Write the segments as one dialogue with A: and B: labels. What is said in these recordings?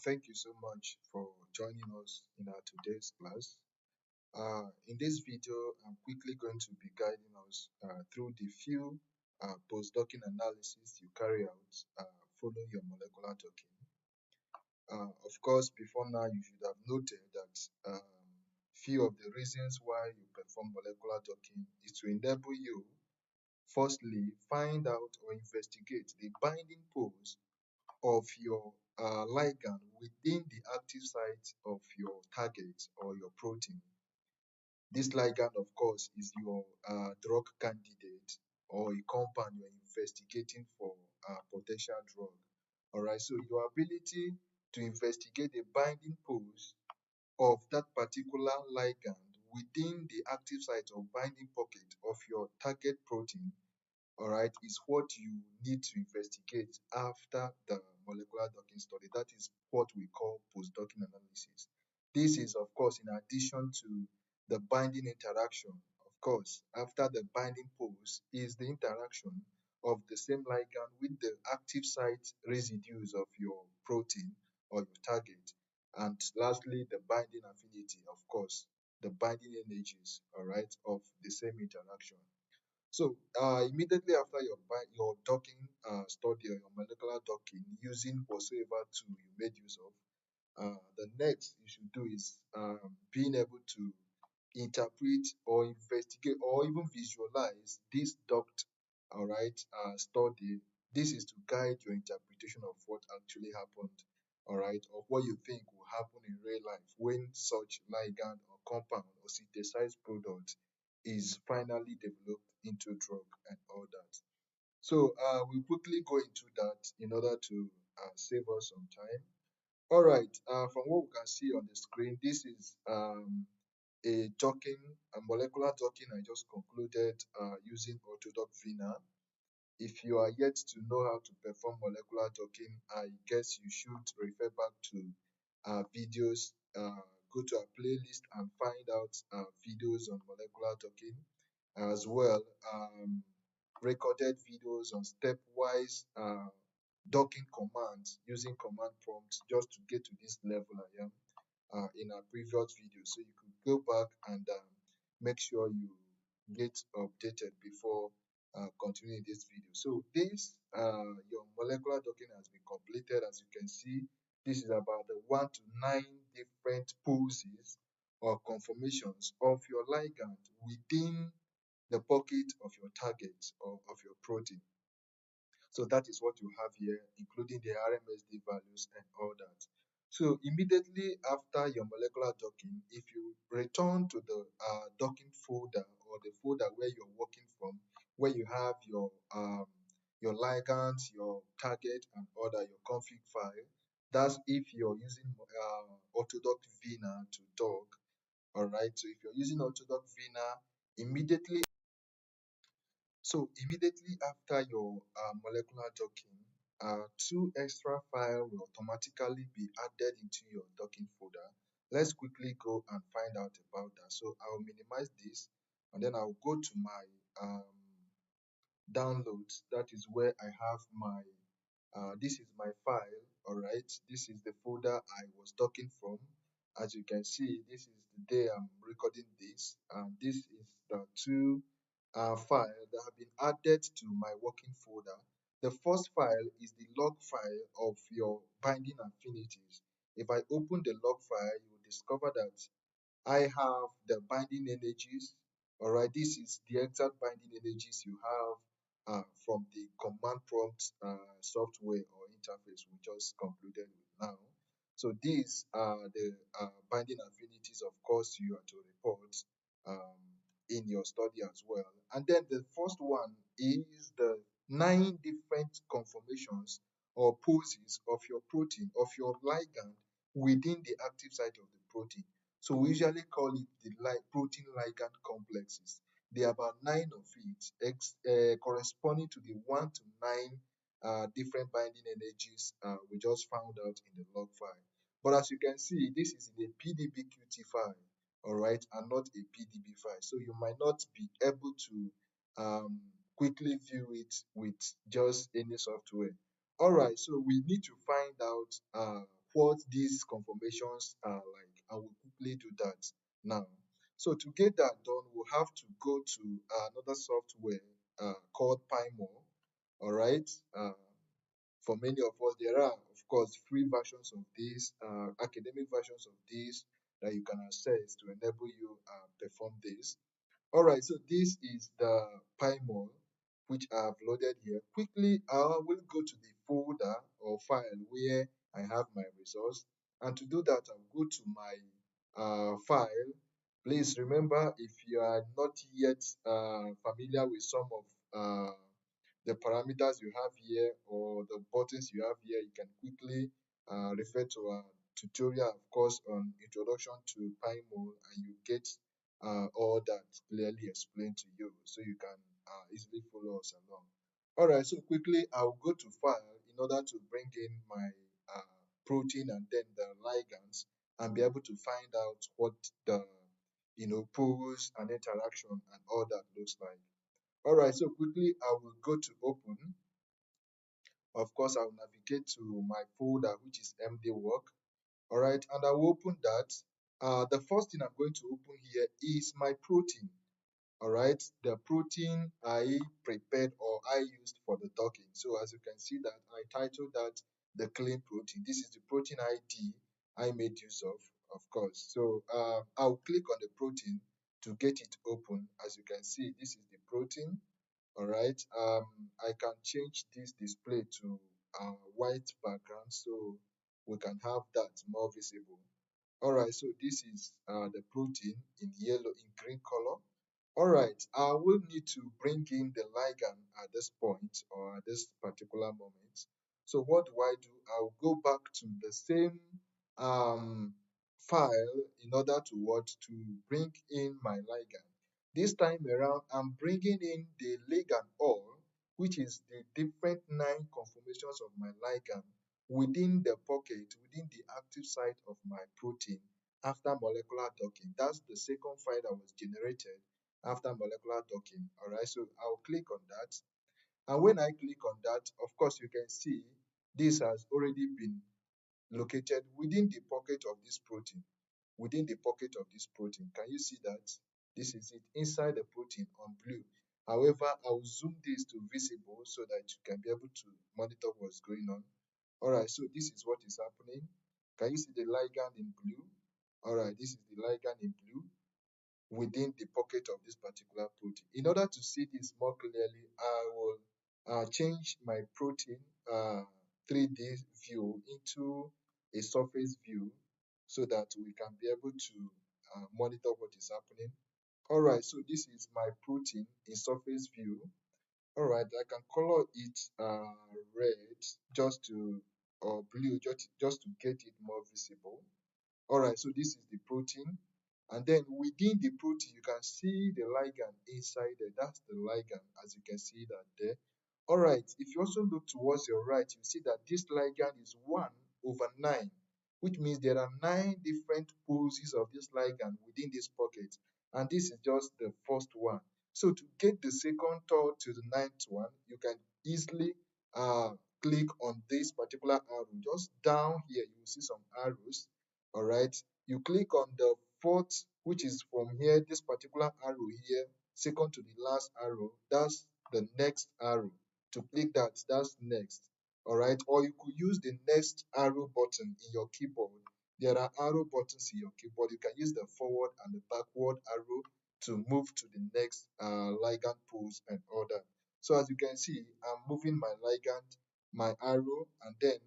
A: Thank you so much for joining us in our today's class. In this video, I'm quickly going to be guiding us through the few post-docking analysis you carry out following your molecular docking. Of course, before now, you should have noted that few of the reasons why you perform molecular docking is to enable you, firstly, find out or investigate the binding pose of your ligand within the active site of your target or your protein. This ligand, of course, is your drug candidate or a compound you're investigating for potential drug. All right, so your ability to investigate the binding pose of that particular ligand within the active site or binding pocket of your target protein, all right, is what you need to investigate after the molecular docking study. That is what we call post-docking analysis. This is, of course, in addition to the binding interaction. Of course, after the binding pose is the interaction of the same ligand with the active site residues of your protein or your target. And lastly, the binding affinity, of course, the binding energies, all right, of the same interaction. So immediately after your docking study or your molecular docking using whatsoever tool you made use of, the next you should do is being able to interpret or investigate or even visualize this docked, all right, study. This is to guide your interpretation of what actually happened, all right, or what you think will happen in real life when such ligand or compound or synthesized product is finally developed into drug and all that. So we'll quickly go into that in order to save us some time. All right, from what we can see on the screen, this is a molecular docking I just concluded using Autodoc Vina. If you are yet to know how to perform molecular docking, I guess you should refer back to videos, go to our playlist and find out videos on molecular docking, as well recorded videos on stepwise docking commands using command prompts just to get to this level I am in our previous video. So you could go back and make sure you get updated before continuing this video. So this your molecular docking has been completed. As you can see, this is about the 1 to 9 different poses or conformations of your ligand within the pocket of your target or of your protein. So that is what you have here, including the RMSD values and all that. So immediately after your molecular docking, if you return to the docking folder or the folder where you're working from, where you have your ligands, your target, and other your config file, that's if you're using Autodoc Vina to dock. All right. So if you're using Autodoc Vina, immediately after your molecular docking, two extra files will automatically be added into your docking folder. Let's quickly go and find out about that. So I'll minimize this and then I'll go to my downloads. That is where I have my, this is my file, all right. This is the folder I was docking from. As you can see, this is the day I'm recording this, and this is the two files that have been added to my working folder. The first file is the log file of your binding affinities. If I open the log file, you will discover that I have the binding energies. All right, this is the exact binding energies you have from the command prompt software or interface we just concluded with now. So these are the binding affinities, of course, you are to report in your study as well. And then the first one is the 9 different conformations or poses of your protein, of your ligand within the active site of the protein. So we usually call it the protein ligand complexes. There are about 9 of it, corresponding to the 1 to 9 different binding energies we just found out in the log file. But as you can see, this is in a PDB-QT file, all right, and not a PDB file. So you might not be able to quickly view it with just any software. All right, so we need to find out what these conformations are like. I will quickly do that now. So to get that done, we'll have to go to another software called PyMOL. All right. For many of us, there are, of course, free versions of this, academic versions of this that you can access to enable you perform this. All right, so this is the PyMol which I've loaded here. Quickly, I will go to the folder or file where I have my results. And to do that, I'll go to my file. Please remember, if you are not yet familiar with some of the parameters you have here or the buttons you have here, you can quickly refer to a tutorial, of course, on introduction to PyMol, and you get all that clearly explained to you so you can easily follow us along. All right, so quickly I'll go to file in order to bring in my protein and then the ligands and be able to find out what the pose and interaction and all that looks like. All right, so quickly I will go to open. Of course, I will navigate to my folder, which is MD work. All right, and I will open that. The first thing I'm going to open here is my protein. All right, the protein I prepared or I used for the docking. So as you can see that I titled that the clean protein. This is the protein ID I made use of course. So I'll click on the protein to get it open. As you can see, this is the protein. All right, I can change this display to white background so we can have that more visible. All right, so this is the protein in yellow, in green color. All right, I will need to bring in the ligand at this point or at this particular moment. So what do? I'll go back to the same um, file in order to bring in my ligand. This time around, I'm bringing in the ligand all, which is the different 9 conformations of my ligand within the pocket, within the active site of my protein after molecular docking. That's the second file that was generated after molecular docking. All right, so I'll click on that. And when I click on that, of course, you can see this has already been located within the pocket of this protein. Within the pocket of this protein. Can you see that? This is it inside the protein on blue. However, I'll zoom this to visible so that you can be able to monitor what's going on. All right, so this is what is happening. Can you see the ligand in blue? All right, this is the ligand in blue within the pocket of this particular protein. In order to see this more clearly, I will change my protein 3D view into a surface view so that we can be able to monitor what is happening. All right, so this is my protein in surface view. All right, I can color it red just to or blue just to get it more visible. All right, so this is the protein. And then within the protein, you can see the ligand inside there. That's the ligand, as you can see that there. All right, if you also look towards your right, you see that this ligand is 1 over 9, which means there are 9 different poses of this ligand within this pocket. And this is just the first one. So to get the second, third to the ninth one, you can easily click on this particular arrow. Just down here, you will see some arrows. All right, you click on the fourth, which is from here, this particular arrow here, second to the last arrow. That's the next arrow. To click that, that's next. All right, or you could use the next arrow button in your keyboard. There are arrow buttons in your keyboard. You can use the forward and the backward arrow to move to the next ligand pose and order. So as you can see, I'm moving my ligand, my arrow, and then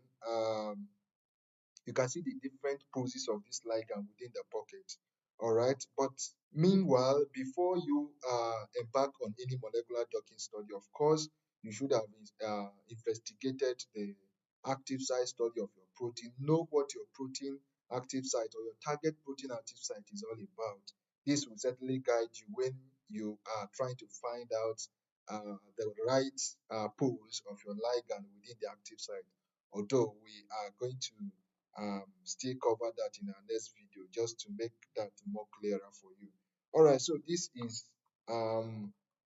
A: you can see the different poses of this ligand within the pocket. All right, but meanwhile, before you embark on any molecular docking study, of course, you should have investigated the active site study of your protein, know what your protein active site or your target protein active site is all about. This will certainly guide you when you are trying to find out the right pose of your ligand within the active site. Although we are going to still cover that in our next video just to make that more clearer for you. All right, so this is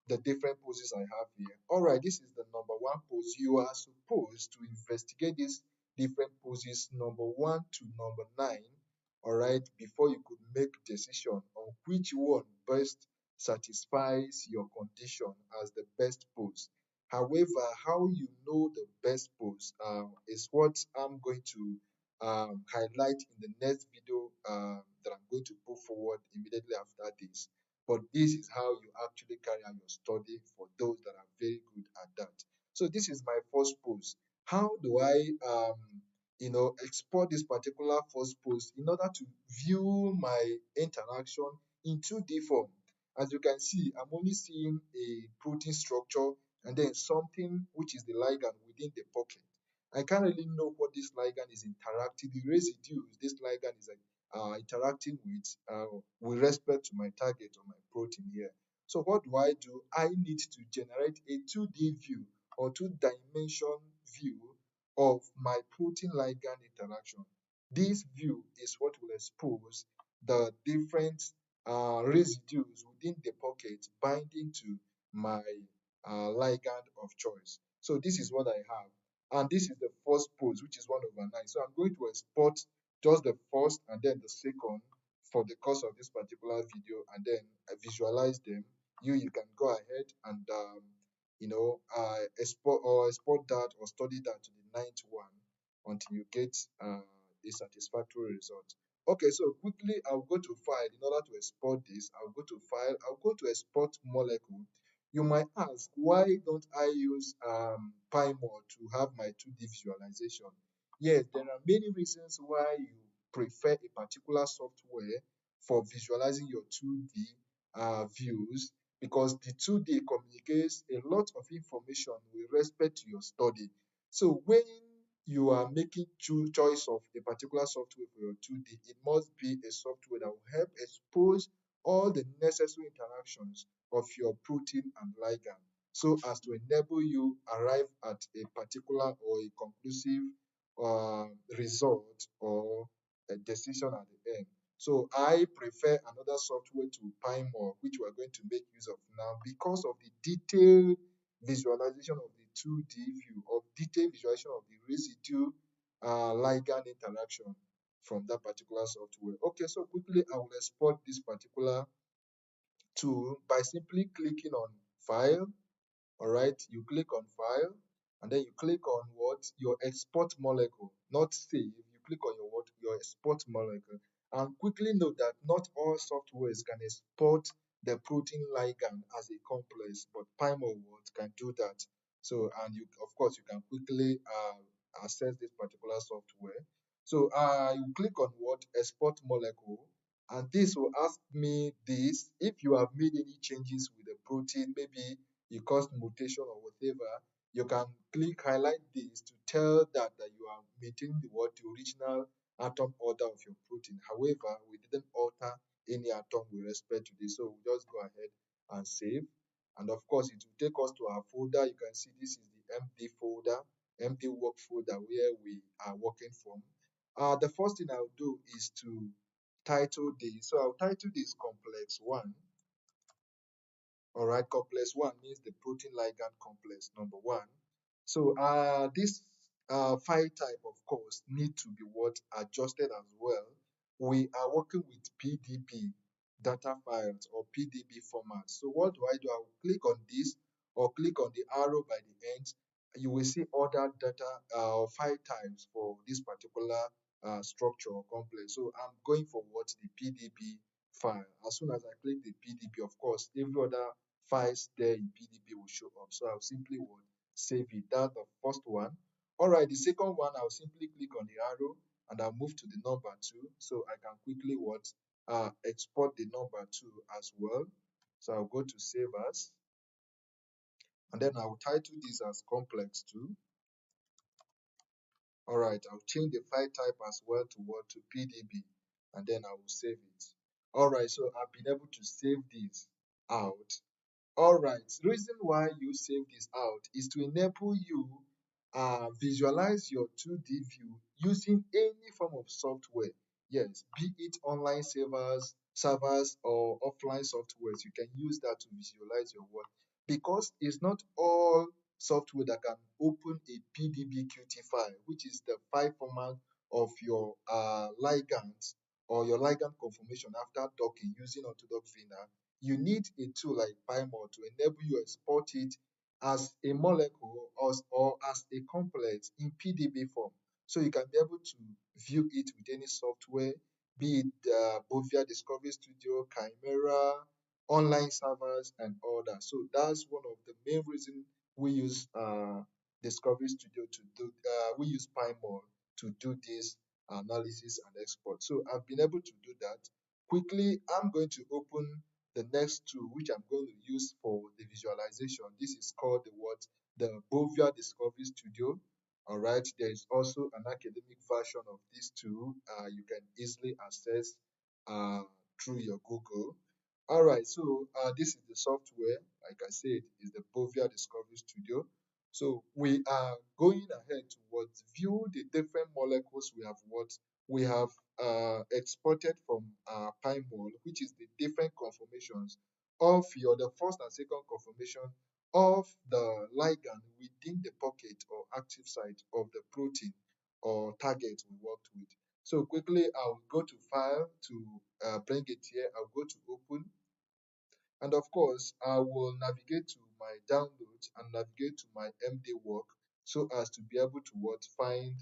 A: the different poses I have here. All right, this is the number 1 pose. You are supposed to investigate this different poses number 1 to number 9, all right, before you could make decision on which one best satisfies your condition as the best pose. However, how you know the best pose is what I'm going to highlight in the next video that I'm going to put forward immediately after this. But this is how you actually carry out your study for those that are very good at that. So this is my first pose. How do I export this particular first pose in order to view my interaction in 2D form? As you can see, I'm only seeing a protein structure and then something which is the ligand within the pocket. I can't really know what this ligand is interacting, the residues this ligand is interacting with respect to my target or my protein here. So what do? I need to generate a 2D view or two-dimension view of my protein ligand interaction. This view is what will expose the different residues within the pocket binding to my ligand of choice. So this is what I have. And this is the first pose, which is 1/9. So I'm going to export just the first and then the second for the course of this particular video, and then visualize them. You can go ahead and export that or study that to the ninth one until you get a satisfactory result. Okay, so quickly I'll go to file in order to export this. I'll go to file, I'll go to export molecule. You might ask, why don't I use PyMOL to have my 2D visualization? Yes, there are many reasons why you prefer a particular software for visualizing your 2D views, because the 2D communicates a lot of information with respect to your study. So when you are making choice of a particular software for your 2D, it must be a software that will help expose all the necessary interactions of your protein and ligand, so as to enable you arrive at a particular or a conclusive result or a decision at the end. So I prefer another software to PyMOL, which we are going to make use of now, because of the detailed visualization of the 2D view, of detailed visualization of the residue ligand interaction from that particular software. Okay, so quickly I will export this particular tool by simply clicking on File. All right, you click on File, and then you click on what? Your export molecule, not save. You click on your what? Your export molecule, and quickly note that not all softwares can export the protein ligand as a complex, but PyMOL can do that. So, and you, of course, you can quickly access this particular software. So, you click on what? Export molecule, and this will ask me this: if you have made any changes with the protein, maybe you caused mutation or whatever, you can click highlight this to tell that you are maintaining the original atom order of your protein. However, we didn't alter any atom with respect to this, so we'll just go ahead and save. And of course, it will take us to our folder. You can see this is the empty folder, empty work folder where we are working from. The first thing I'll do is to title this. So I'll title this complex 1. All right, complex 1 means the protein ligand complex number 1. So this file type, of course, need to be what? Adjusted as well. We are working with PDB data files or PDB format. So what do? I will click on this or click on the arrow by the end. You will see other data file types for this particular structure or complex. So I'm going for what? The PDB file. As soon as I click the PDB, of course, every other files there in PDB will show up. So I'll simply save it. That's the first one. All right, the second one, I'll simply click on the arrow and I'll move to the number 2. So I can quickly export the number 2 as well. So I'll go to Save As, and then I'll title this as complex 2. All right, I'll change the file type as well to what? To PDB, and then I will save it. All right, so I've been able to save this out. All right, the reason why you save this out is to enable you visualize your 2D view using any form of software. Yes, be it online servers or offline softwares, you can use that to visualize your work, because it's not all software that can open a PDB-QT file, which is the file format of your ligand or your ligand conformation after docking using autodock Vina. You need a tool like PyMOL to enable you export it as a molecule or as a complex in PDB form. So you can be able to view it with any software, be it Bovia Discovery Studio, Chimera, online servers, and all that. So that's one of the main reasons we use Discovery Studio to do, we use PyMOL to do this analysis and export. So I've been able to do that. Quickly, I'm going to open the next tool, which I'm going to use for the visualization. This is called the what? The Bovia Discovery Studio. All right, there is also an academic version of this tool you can easily access uh, through your Google. All right, so this is the software. Like I said, is the Bovia Discovery Studio. So we are going ahead to what view the different molecules we have exported from PyMOL, which is the different conformations of the first and second conformation of the ligand within the pocket or active site of the protein or target we worked with. So quickly, I'll go to File to bring it here. I'll go to Open, and of course, I will navigate to my downloads and navigate to my MD work so as to be able to find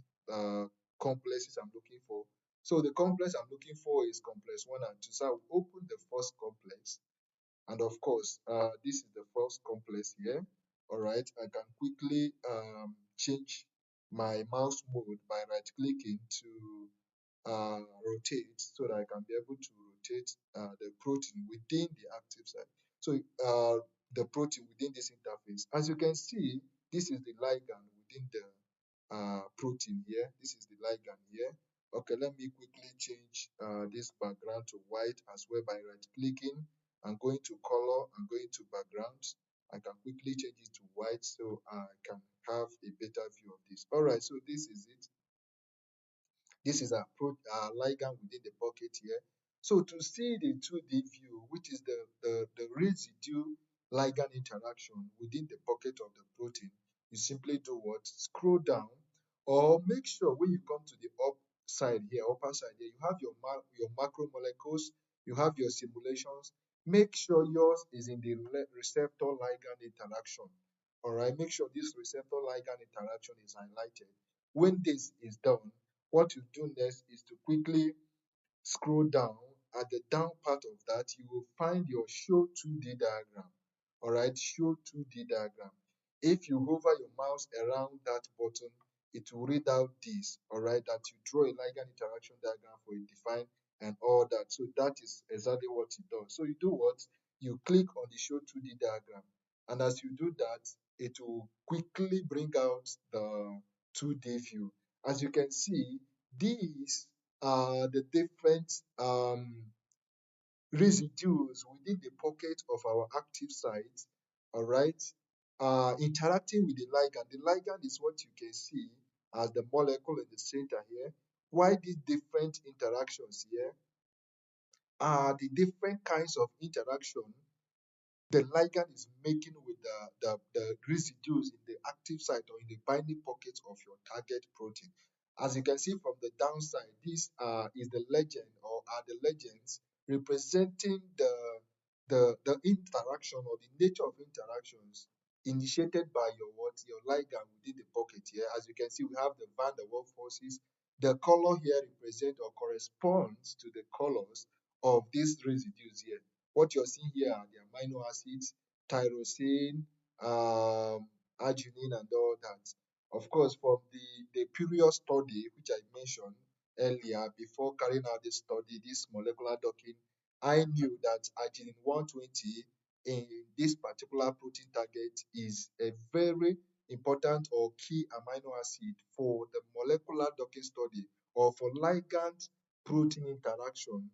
A: complexes I'm looking for. So the complex I'm looking for is complex 1 and 2. So I'll open the first complex. And of course, this is the first complex here. All right, I can quickly change my mouse mode by right clicking to rotate so that I can be able to rotate the protein within the active site. So the protein within this interface. As you can see, this is the ligand within the protein here. This is the ligand here. Okay, let me quickly change this background to white as well by right clicking and going to color and going to backgrounds. I can quickly change it to white so I can have a better view of this. All right, so this is it. This is our ligand within the pocket here. So to see the 2D view, which is the residue ligand interaction within the pocket of the protein, you simply do what? Scroll down, or make sure when you come to the upper side here, you have your macromolecules, you have your simulations. Make sure yours is in the receptor ligand interaction. All right, make sure this receptor ligand interaction is highlighted. When this is done, what you do next is to quickly scroll down. At the down part of that, you will find your show 2D diagram. All right, show 2D diagram. If you hover your mouse around that button, it will read out this. All right, that you draw a ligand interaction diagram for a define and all that. So that is exactly what it does. So you do what? You click on the show 2D diagram, and as you do that, it will quickly bring out the 2D view. As you can see, these are the different residues within the pocket of our active site, all right, interacting with the ligand. The ligand is what you can see as the molecule in the center here. Why these different interactions here are the different kinds of interaction the ligand is making with the residues in the active site or in the binding pocket of your target protein. As you can see from the downside, this is the legend or are the legends representing the interaction or the nature of interactions initiated by your ligand within the pocket here. As you can see, we have the van der Waals forces. The color here represents or corresponds to the colors of these residues here. What you're seeing here are the amino acids, tyrosine, arginine, and all that. Of course, from the previous study, which I mentioned earlier, before carrying out this study, this molecular docking, I knew that arginine 120 in this particular protein target is a very important or key amino acid for the molecular docking study or for ligand protein interaction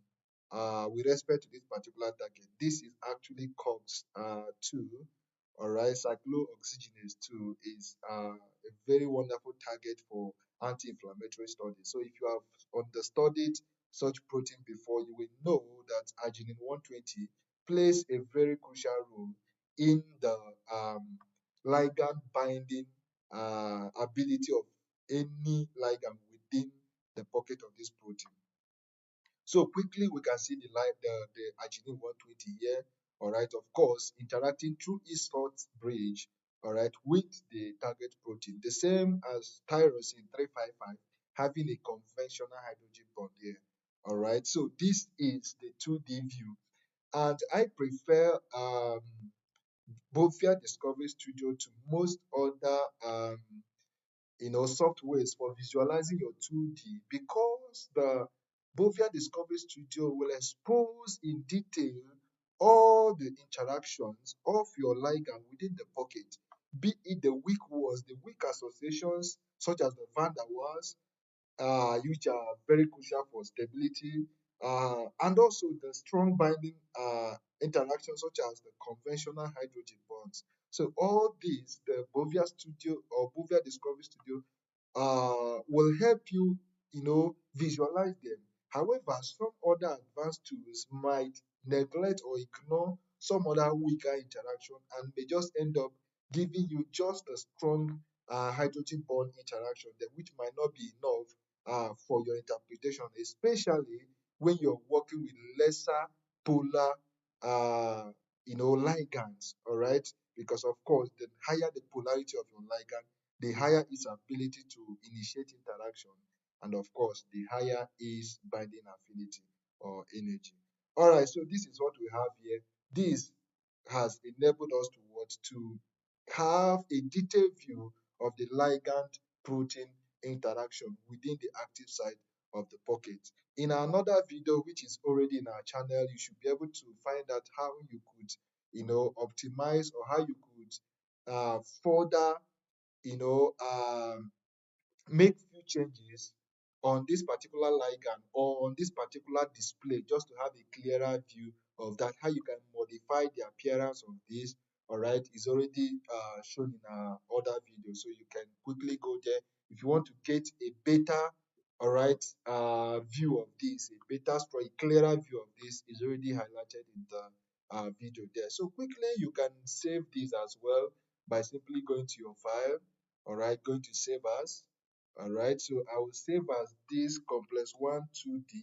A: with respect to this particular target. This is actually COX-2, all right. Cyclooxygenase 2 is a very wonderful target for anti-inflammatory studies. So if you have understudied such protein before, you will know that arginine 120 plays a very crucial role in the ligand binding ability of any ligand within the pocket of this protein. So quickly we can see the arginine 120 here, all right, of course, interacting through its salt bridge, all right, with the target protein, the same as tyrosine 355 having a conventional hydrogen bond here, all right. So this is the 2D view, and I prefer Bovia Discovery Studio to most other softwares for visualizing your 2D, because the Bovia Discovery Studio will expose in detail all the interactions of your ligand within the pocket, be it the weak walls, the weak associations such as the van der Waals, which are very crucial for stability, and also the strong binding interactions such as the conventional hydrogen bonds. So all these, the Bovia Studio or Bovia Discovery Studio will help you, visualize them. However, some other advanced tools might neglect or ignore some other weaker interaction and may just end up giving you just a strong hydrogen bond interaction, that which might not be enough for your interpretation, especially when you're working with lesser polar, ligands. All right, because of course, the higher the polarity of your ligand, the higher its ability to initiate interaction, and of course, the higher its binding affinity or energy. All right, so this is what we have here. This has enabled us to have a detailed view of the ligand protein interaction within the active site of the pocket. In another video, which is already in our channel, you should be able to find out how you could, optimize, or how you could further, you know, um, make few changes on this particular ligand or on this particular display, just to have a clearer view of that. How you can modify the appearance of this, all right, is already shown in our other video, so you can quickly go there if you want to get a better, all right, view of this, a better story, clearer view of this is already highlighted in the video there. So quickly you can save this as well by simply going to your file, all right, going to save as. All right, so I will save as this complex 1 2D.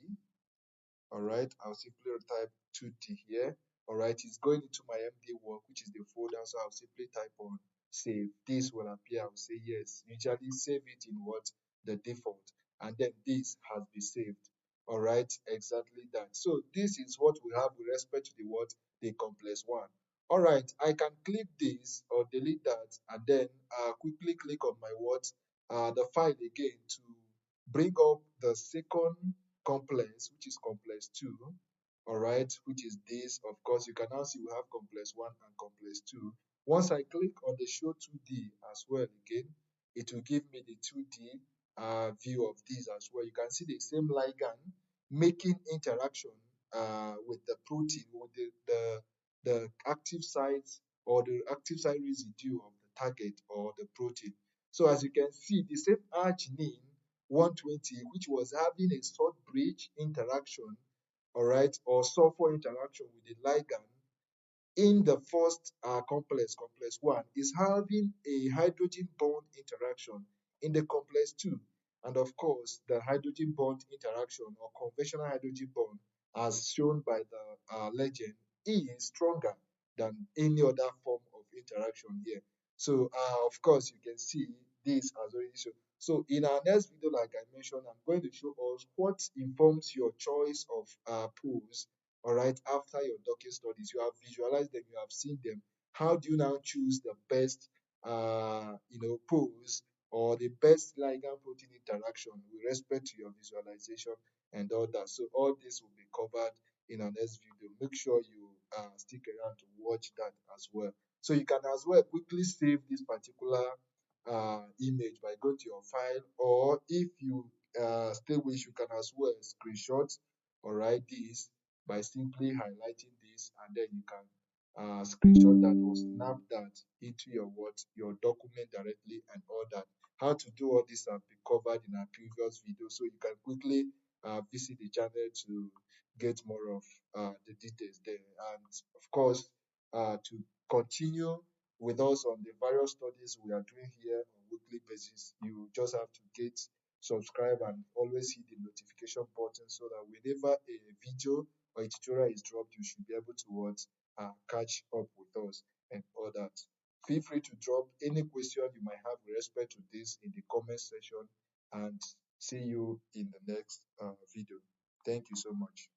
A: All right, I'll simply type 2D here. All right, it's going into my MD work, which is the folder. So I'll simply type on save. This will appear. I'll say yes. Usually save it in what? The default. And then this has been saved. All right, exactly that. So this is what we have with respect to the what? The complex one. All right, I can click this or delete that, and then quickly click on my what? The file again to bring up the second complex, which is complex 2, all right, which is this. Of course, you can now see we have complex 1 and complex 2. Once I click on the show 2D as well again, it will give me the 2D view of this as well. You can see the same ligand making interaction with the protein, with the active sites or the active site residue of the target or the protein. So as you can see, the same arginine 120, which was having a salt bridge interaction, all right, or sulfur interaction with the ligand in the first complex 1, is having a hydrogen bond interaction in the complex 2. And of course, the hydrogen bond interaction or conventional hydrogen bond, as shown by the legend, is stronger than any other form of interaction here. So, of course, you can see this as already shown. So, in our next video, like I mentioned, I'm going to show us what informs your choice of pools, all right, after your docking studies. You have visualized them, you have seen them. How do you now choose the best pose or the best ligand protein interaction with respect to your visualization and all that? So all this will be covered in our next video. Make sure you stick around to watch that as well. So you can as well quickly save this particular image by going to your file, or if you still wish, you can as well screenshot or write this by simply highlighting this, and then you can screenshot that or snap that into your document directly and all that. How to do all this have been covered in our previous video, so you can quickly visit the channel to get more of the details there. And of course, to continue with us on the various studies we are doing here on weekly basis. You just have to get subscribe and always hit the notification button so that whenever a video or a tutorial is dropped, you should be able to catch up with us and all that. Feel free to drop any question you might have with respect to this in the comment section, and see you in the next video. Thank you so much.